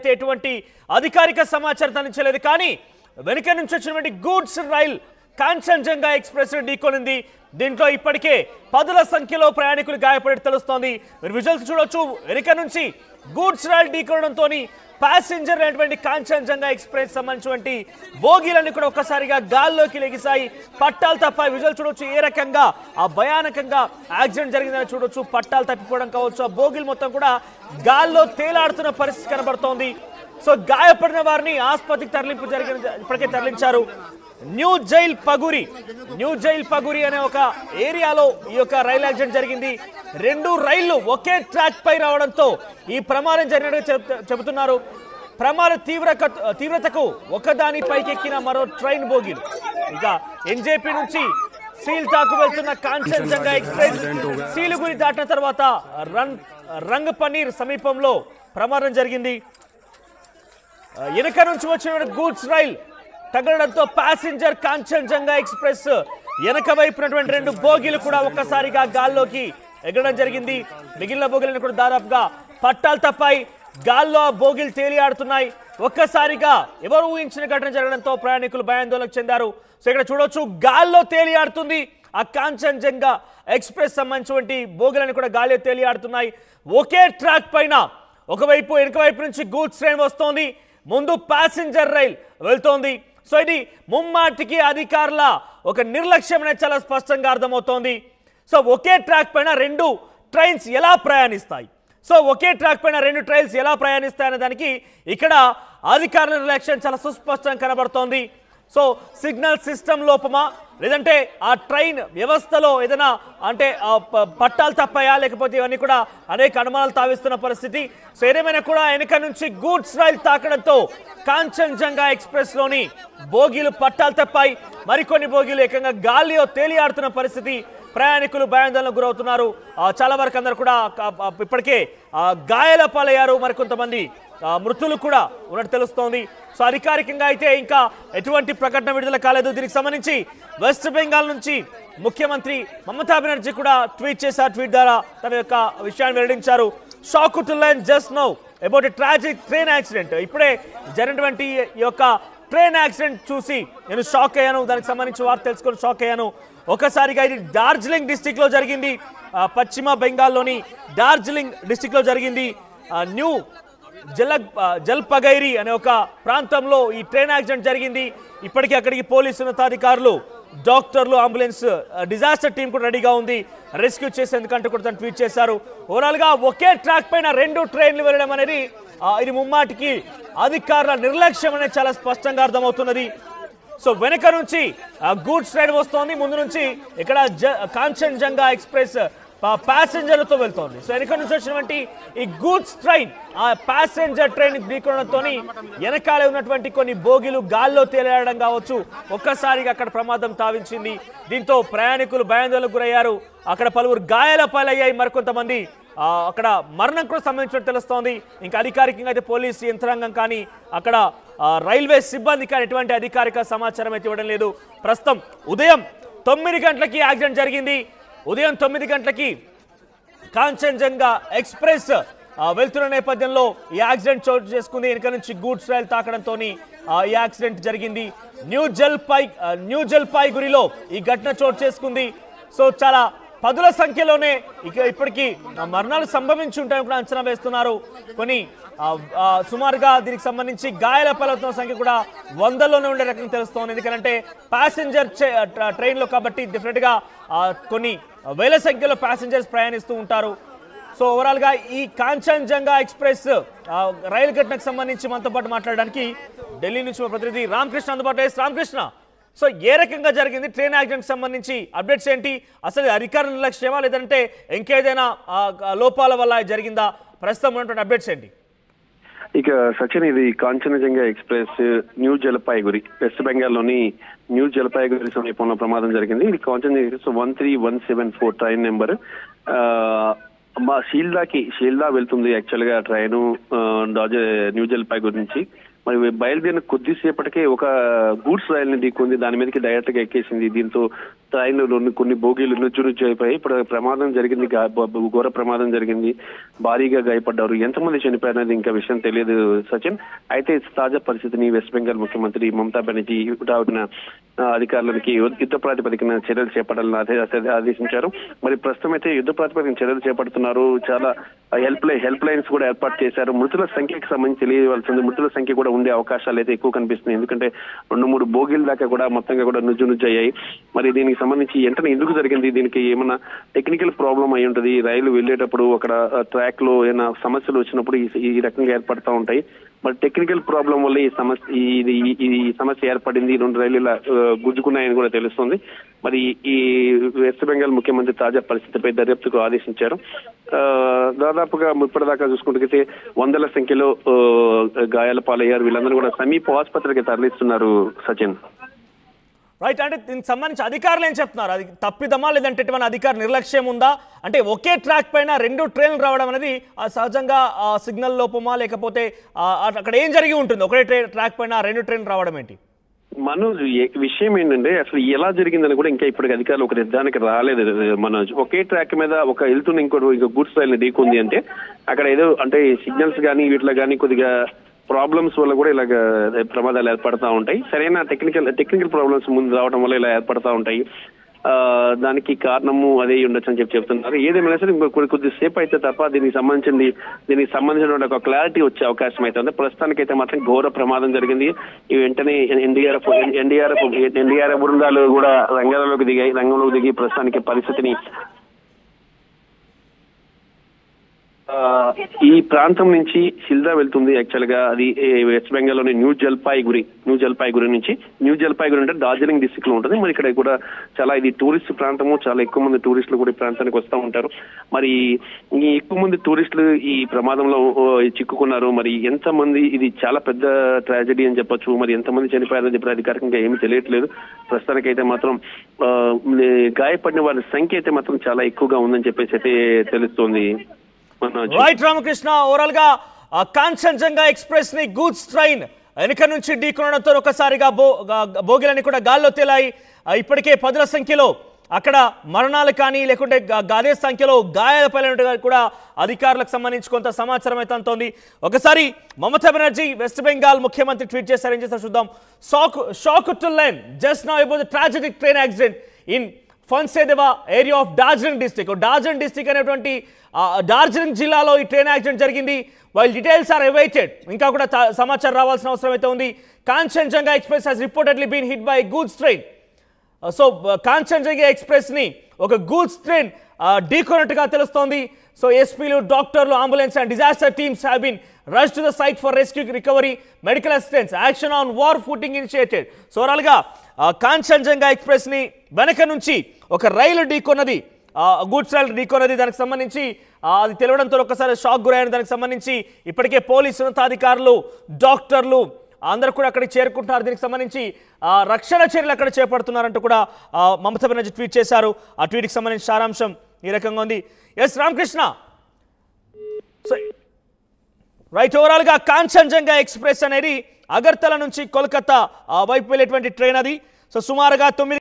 అయితే ఎటువంటి అధికారిక సమాచారం అందించలేదు. కానీ వెనుక నుంచి వచ్చినటువంటి గూడ్స్ రైల్ కాంచన్జంగా ఎక్స్ప్రెస్ ఢీకొనింది. దీంట్లో ఇప్పటికే పదుల సంఖ్యలో ప్రయాణికులు గాయపడి తెలుస్తోంది. మీరు విజువల్స్ చూడొచ్చు. వెనుక నుంచి గూడ్స్ రైల్ ఢీకొనడంతో ప్యాసింజర్ అయినటువంటి కాంచన్జంగా ఎక్స్ప్రెస్ సంబంధించినటువంటి బోగీలన్నీ కూడా ఒక్కసారిగా గాల్లోకి లెగిసాయి. పట్టాలు తప్ప విజువల్ చూడొచ్చు. ఏ రకంగా ఆ భయానకంగా యాక్సిడెంట్ జరిగిందని చూడొచ్చు. పట్టాలు తప్పిపోవడం కావచ్చు. ఆ బోగీలు మొత్తం కూడా గాల్లో తేలాడుతున్న పరిస్థితి కనబడుతోంది. సో గాయపడిన వారిని ఆసుపత్రికి ఇప్పటికే తరలించారు. న్యూ జైల్ పగురి అనే ఒక ఏరియాలో ఈ యొక్క రైలు యాక్సిడెంట్ జరిగింది. 2 రైళ్లు ఒకే ట్రాక్ పై రావడంతో ఈ ప్రమాదం జరిగినట్టు చెబుతున్నారు. ప్రమాద తీవ్రతకు ఒకదాని పైకెక్కిన మరో ట్రైన్ బోగీలు. ఇక ఎన్జేపీ నుంచి సీల్టాకు వెళ్తున్న కాంచన్జంగా ఎక్స్ప్రెస్ సీలుగురి దాటిన తర్వాత రంగ్ పన్నీర్ సమీపంలో ప్రమాదం జరిగింది. వెనుక నుంచి వచ్చిన గూడ్స్ రైల్ తగలడంతో ప్యాసింజర్ కాంచన్జంగా ఎక్స్ప్రెస్ వెనక వైపునటువంటి 2 బోగీలు కూడా ఒక్కసారిగా గాల్లోకి ఎగరడం జరిగింది. మిగిలిన బోగీలను కూడా దాదాపుగా పట్టాలు తప్పాయి. గాల్లో ఆ బోగీలు తేలియాడుతున్నాయి. ఒక్కసారిగా ఎవరు ఊహించిన ఘటన జరగడంతో ప్రయాణికులు భయాందోళనకు చెందారు. సో ఇక్కడ చూడొచ్చు, గాల్లో తేలియాడుతుంది ఆ కాంచన్జంగా ఎక్స్ప్రెస్ సంబంధించినటువంటి బోగీలను కూడా గాల్లో తేలియాడుతున్నాయి. ఒకే ట్రాక్ పైన ఒకవైపు వెనుక వైపు నుంచి గూడ్స్ ట్రైన్ వస్తోంది, ముందు ప్యాసింజర్ రైల్ వెళ్తోంది. సో ఇది ముమ్మాటికి అధికారుల ఒక నిర్లక్ష్యం అనేది చాలా స్పష్టంగా అర్థమవుతోంది. సో ఒకే ట్రాక్ పైన 2 ట్రైన్స్ ఎలా ప్రయాణిస్తాయి? అనే దానికి ఇక్కడ అధికారుల నిర్లక్ష్యం చాలా సుస్పష్టంగా కనబడుతోంది. సో సిగ్నల్ సిస్టమ్ లోపమా, లేదంటే ఆ ట్రైన్ వ్యవస్థలో ఏదైనా అంటే పట్టాలు తప్పాయా, లేకపోతే ఇవన్నీ కూడా అనేక అనుమానాలు తావిస్తున్న పరిస్థితి. సో ఏదేమైనా కూడా వెనుక నుంచి గూడ్స్ రైల్ తాకడంతో కాంచన్జంగా ఎక్స్ప్రెస్ లోని బోగీలు పట్టాలు తప్పాయి. మరికొన్ని బోగీలు ఏకంగా గాలిలో తేలియాడుతున్న పరిస్థితి. ప్రయాణికులు భయాందోళనకు గురవుతున్నారు. చాలా వరకు అందరూ కూడా ఇప్పటికే గాయాల పాలయ్యారు. మరికొంతమంది మృతులు కూడా ఉన్నట్టు తెలుస్తోంది. సో అధికారికంగా అయితే ఇంకా ఎటువంటి ప్రకటన విడుదల కాలేదు. దీనికి సంబంధించి వెస్ట్ బెంగాల్ నుంచి ముఖ్యమంత్రి మమతా బెనర్జీ కూడా ట్వీట్ చేశారు. ట్వీట్ ద్వారా తన యొక్క విషయాన్ని వెల్లడించారు. Shock to learn just now about a tragic train accident. ఇప్పుడే జరిగినటువంటి ఈ యొక్క ట్రైన్ యాక్సిడెంట్ చూసి నేను షాక్ అయ్యాను. దానికి సంబంధించి వార్త తెలుసుకొని షాక్ అయ్యాను. ఒకసారిగా ఇది డార్జిలింగ్ డిస్టిక్ లో జరిగింది. పశ్చిమ బెంగాల్లోని డార్జిలింగ్ డిస్టిక్ లో జరిగింది. న్యూ జల్పగైరి అనే ఒక ప్రాంతంలో ఈ ట్రైన్ యాక్సిడెంట్ జరిగింది. ఇప్పటికీ అక్కడికి పోలీసు ఉన్నతాధికారులు, డాక్టర్లు, అంబులెన్స్, డిజాస్టర్ టీం కూడా రెడీగా ఉంది రెస్క్యూ చేసేందుకంటూ కూడా తను ట్వీట్ చేశారు. ఓవరాల్ గా ఒకే ట్రాక్ పైన 2 ట్రైన్లు వెళ్ళడం అనేది ఇది ముమ్మాటికి అధికారుల నిర్లక్ష్యం అనేది చాలా స్పష్టంగా అర్థమవుతున్నది. సో వెనక నుంచి గూడ్స్ ట్రైన్ వస్తోంది, ముందు నుంచి ఇక్కడ కాంచన్జంగా ఎక్స్ప్రెస్ ప్యాసింజర్లతో వెళ్తోంది. సో వెనక నుంచి వచ్చినటువంటి ఈ గూడ్స్ ట్రైన్ ఆ ప్యాసింజర్ ట్రైన్ ఢీకొనడంతో వెనకాలే ఉన్నటువంటి కొన్ని బోగీలు గాల్లో తేలియాడడం కావచ్చు, ఒక్కసారిగా అక్కడ ప్రమాదం తావించింది. దీంతో ప్రయాణికులు భయాందోళనకు గురయ్యారు. అక్కడ పలువురు గాయాల పాలయ్యాయి. మరికొంతమంది అక్కడ మరణం కూడా సంబంధించినట్టు తెలుస్తోంది. ఇంకా అధికారికంగా అయితే పోలీసు యంత్రాంగం కానీ అక్కడ రైల్వే సిబ్బంది కానీ ఎటువంటి అధికారిక సమాచారం అయితే ఇవ్వడం లేదు. ప్రస్తుతం ఉదయం 9 గంటలకి యాక్సిడెంట్ జరిగింది. ఉదయం 9 గంటలకి కాంచన్జంగా ఎక్స్ప్రెస్ వెళ్తున్న నేపథ్యంలో ఈ యాక్సిడెంట్ చోటు చేసుకుంది. వెనుక నుంచి గూడ్స్ రైల్ తాకడంతో ఈ యాక్సిడెంట్ జరిగింది. న్యూ జల్పాయ్గురిలో ఈ ఘటన చోటు చేసుకుంది. సో చాలా పదుల సంఖ్యలోనే ఇప్పటికీ మరణాలు సంభవించి ఉంటాయని కూడా అంచనా వేస్తున్నారు. కొన్ని సుమారుగా దీనికి సంబంధించి గాయాల పాలవుతున్న సంఖ్య కూడా 100లోనే ఉండే రకంగా తెలుస్తోంది. ఎందుకంటే ప్యాసింజర్ ట్రైన్లో కాబట్టి డెఫినెట్గా కొన్ని వేల సంఖ్యలో ప్యాసింజర్స్ ప్రయాణిస్తూ ఉంటారు. సో ఓవరాల్గా ఈ కాంచన్జంగా ఎక్స్ప్రెస్ రైలు ఘటనకు సంబంధించి మనతో పాటు మాట్లాడడానికి ఢిల్లీ నుంచి మా ప్రతినిధి రామకృష్ణ అందుబాటులో. రామకృష్ణ, సో ఏ రకంగా జరిగింది ట్రైన్ యాక్సిడెంట్ సంబంధించి అప్డేట్స్ ఏంటి? అసలు అధికారుల నిర్లక్ష్యమా, లేదంటే ఇంకేదైనా లోపాల వల్ల జరిగిందా? ప్రస్తుతం ఉన్నటువంటి అప్డేట్స్ ఏంటి? ఇక సచిన్, ఇది Kanchenjunga express new Jalpaiguri west బెంగాల్లోని న్యూ జల్పాయ్గురి సమీపంలో ప్రమాదం జరిగింది. ఇది కాంచన్జంగా ఎక్స్ప్రెస్ 13174 ట్రైన్ నెంబర్. షీల్దా వెళ్తుంది యాక్చువల్ గా ట్రైన్ న్యూ జల్పాయ్గురి నుంచి. మరి బయలుదేరిన కొద్దిసేపటికే ఒక గూడ్స్ రైలుని ఢీకొంది, దాని మీదకి డైరెక్ట్ గా ఎక్కేసింది. దీంతో ట్రైన్లోని కొన్ని బోగీలు నుజ్జు అయిపోయి ఇప్పుడు ప్రమాదం జరిగింది, ఘోర ప్రమాదం జరిగింది, భారీగా గాయపడ్డారు. ఎంతమంది చనిపోయారనేది ఇంకా విషయం తెలియదు సచిన్. అయితే తాజా పరిస్థితిని వెస్ట్ బెంగాల్ ముఖ్యమంత్రి మమతా బెనర్జీ హుటాహుటిన అధికారులకి యుద్ధ ప్రాతిపదికన చర్యలు చేపట్టాలని ఆదేశించారు. మరి ప్రస్తుతం అయితే యుద్ధ ప్రాతిపదికన చర్యలు చేపడుతున్నారు. చాలా హెల్ప్ లైన్స్ కూడా ఏర్పాటు చేశారు. మృతుల సంఖ్యకు సంబంధించి తెలియవలసింది. మృతుల సంఖ్య కూడా ఉండే అవకాశాలు అయితే ఎక్కువ కనిపిస్తున్నాయి. ఎందుకంటే 2-3 బోగీల దాకా కూడా మొత్తంగా కూడా నుజ్జు అయ్యాయి. మరి దీనికి సంబంధించి వెంటనే ఎందుకు జరిగింది, దీనికి ఏమైనా టెక్నికల్ ప్రాబ్లం అయి ఉంటుంది, రైలు వెళ్ళేటప్పుడు అక్కడ ట్రాక్ లో ఏమైనా సమస్యలు వచ్చినప్పుడు ఈ రకంగా ఏర్పడతా ఉంటాయి. మరి టెక్నికల్ ప్రాబ్లం వల్ల ఈ సమస్య ఏర్పడింది, 2 రైలు ఇలా గుజ్జుకున్నాయని కూడా తెలుస్తుంది. మరి ఈ వెస్ట్ బెంగాల్ ముఖ్యమంత్రి తాజా పరిస్థితిపై దర్యాప్తుకు ఆదేశించారు. దాదాపుగా ఇప్పటిదాకా చూసుకుంటే వందల సంఖ్యలో గాయాల పాలయ్యారు. వీళ్ళందరూ కూడా సమీప ఆసుపత్రికి తరలిస్తున్నారు సచిన్. రైట్, అంటే దీనికి సంబంధించి అధికారులు ఏం చెప్తున్నారు? అది తప్పిదమా లేదంటే ఎటువంటి అధికార నిర్లక్ష్యం ఉందా? అంటే ఒకే ట్రాక్ పైన 2 ట్రైన్లు రావడం అనేది సహజంగా సిగ్నల్ లోపమా లేకపోతే అక్కడ ఏం జరిగి ఉంటుంది? ఒకటే ట్రాక్ పైన 2 ట్రైన్లు రావడం ఏంటి? మనోజ్, విషయం ఏంటంటే అసలు ఎలా జరిగిందని కూడా ఇంకా ఇప్పటికి అధికారులు ఒక నిర్ధారణకి రాలేదు మనోజ్. ఒకే ట్రాక్ మీద ఒక వెళ్తున్న ఇంకో గూడ్స్ రైలు ఢీకొంది అంటే అక్కడ ఏదో అంటే సిగ్నల్స్ కానీ వీటిలో కానీ కొద్దిగా ప్రాబ్లమ్స్ వల్ల కూడా ఇలాగ ప్రమాదాలు ఏర్పడతా ఉంటాయి. సరైన టెక్నికల్ ప్రాబ్లమ్స్ ముందు రావడం వల్ల ఇలా ఏర్పడతా ఉంటాయి. దానికి కారణము అదే ఉండొచ్చు అని చెప్తున్నారు. ఏదేమైనా సరే కొద్దిసేపు అయితే తప్ప దీనికి సంబంధించిన ఒక క్లారిటీ వచ్చే అవకాశం అయితే ఉంది. ప్రస్తుతానికైతే మాత్రం ఘోర ప్రమాదం జరిగింది. వెంటనే ఎన్డీఆర్ఎఫ్ బృందాలు కూడా రంగంలోకి దిగి ప్రస్తుతానికి పరిస్థితిని ఈ ప్రాంతం నుంచి సిల్దా వెళ్తుంది. యాక్చువల్ గా అది వెస్ట్ బెంగాల్ లోని న్యూ జల్పాయిగురి నుంచి న్యూ జల్పాయిగురి అంటే డార్జిలింగ్ డిస్ట్రిక్ట్ లో ఉంటుంది. మరి ఇక్కడ కూడా చాలా ఇది టూరిస్ట్ ప్రాంతము, చాలా ఎక్కువ మంది టూరిస్టులు కూడా ఈ ప్రాంతానికి వస్తూ ఉంటారు. మరి ఈ ఎక్కువ మంది టూరిస్టులు ఈ ప్రమాదంలో చిక్కుకున్నారు. మరి ఎంతమంది, ఇది చాలా పెద్ద ట్రాజెడీ అని చెప్పొచ్చు. మరి ఎంతమంది చనిపోయారని చెప్పి అధికారికంగా ఏమీ తెలియట్లేదు. ప్రస్తుతానికైతే మాత్రం గాయపడిన వారి సంఖ్య అయితే మాత్రం చాలా ఎక్కువగా ఉందని చెప్పేసి అయితే తెలుస్తోంది. రైట్ రామకృష్ణ, ఓవరాల్ గా కాంచన్జంగా ఎక్స్ప్రెస్ ని గూడ్స్ ట్రైన్ వెనుక నుంచి ఢీకొనడంతో ఒకసారిగా బోగిలని కూడా గాల్లో తేలాయి. ఇప్పటికే 10ల సంఖ్యలో అక్కడ మరణాలు కానీ లేకుంటే అదే సంఖ్యలో గాయాలపైనట్టుగా కూడా అధికారులకు సంబంధించి కొంత సమాచారం అయితే అంతోంది. ఒకసారి మమతా బెనర్జీ వెస్ట్ బెంగాల్ ముఖ్యమంత్రి ట్వీట్ చేశారు. ఏం చేస్తారు చూద్దాం. Shock to learn just now about the tragic train accident in Phansidewa area of Darjeeling district అనేటువంటి డార్జిలింగ్ జిల్లాలో ఈ ట్రైన్ యాక్సిడెంట్ జరిగింది. వైల్ డీటెయిల్స్ ఆర్ అవైటెడ్, ఇంకా కూడా సమాచారం రావాల్సిన అవసరం అయితే ఉంది. Kanchenjunga express has reportedly been hit by goods train. So Kanchenjunga express ని ఒక గూడ్స్ ట్రైన్ ఢీకొన్నట్టుగా తెలుస్తోంది. సో ఎస్పీలు, డాక్టర్లు, ambulance and disaster teams have been rushed to the site for rescue, recovery, medical assistance. Action on war footing initiated. So ఓవరాల్గా Kanchenjunga express ని వెనక నుంచి ఒక రైలు ఢీకొన్నది, గూడ్స్ రైలు ఢీకొన్నది. దానికి సంబంధించి అది తెలియడంతో ఒక్కసారి షాక్ గురైన. దానికి సంబంధించి ఇప్పటికే పోలీసు ఉన్నతాధికారులు, డాక్టర్లు అందరూ కూడా అక్కడికి చేరుకుంటున్నారు. దీనికి సంబంధించి రక్షణ చర్యలు అక్కడ చేపడుతున్నారంటూ కూడా మమతా బెనర్జీ ట్వీట్ చేశారు. ఆ ట్వీట్కి సంబంధించి సారాంశం ఈ రకంగా ఉంది. ఎస్ రామకృష్ణ, రైట్, ఓవరాల్ గా కాంచన్జంగా ఎక్స్ప్రెస్ అనేది అగర్తల నుంచి కోల్కతా వైపు వెళ్ళేటువంటి ట్రైన్ అది. సో సుమారుగా 9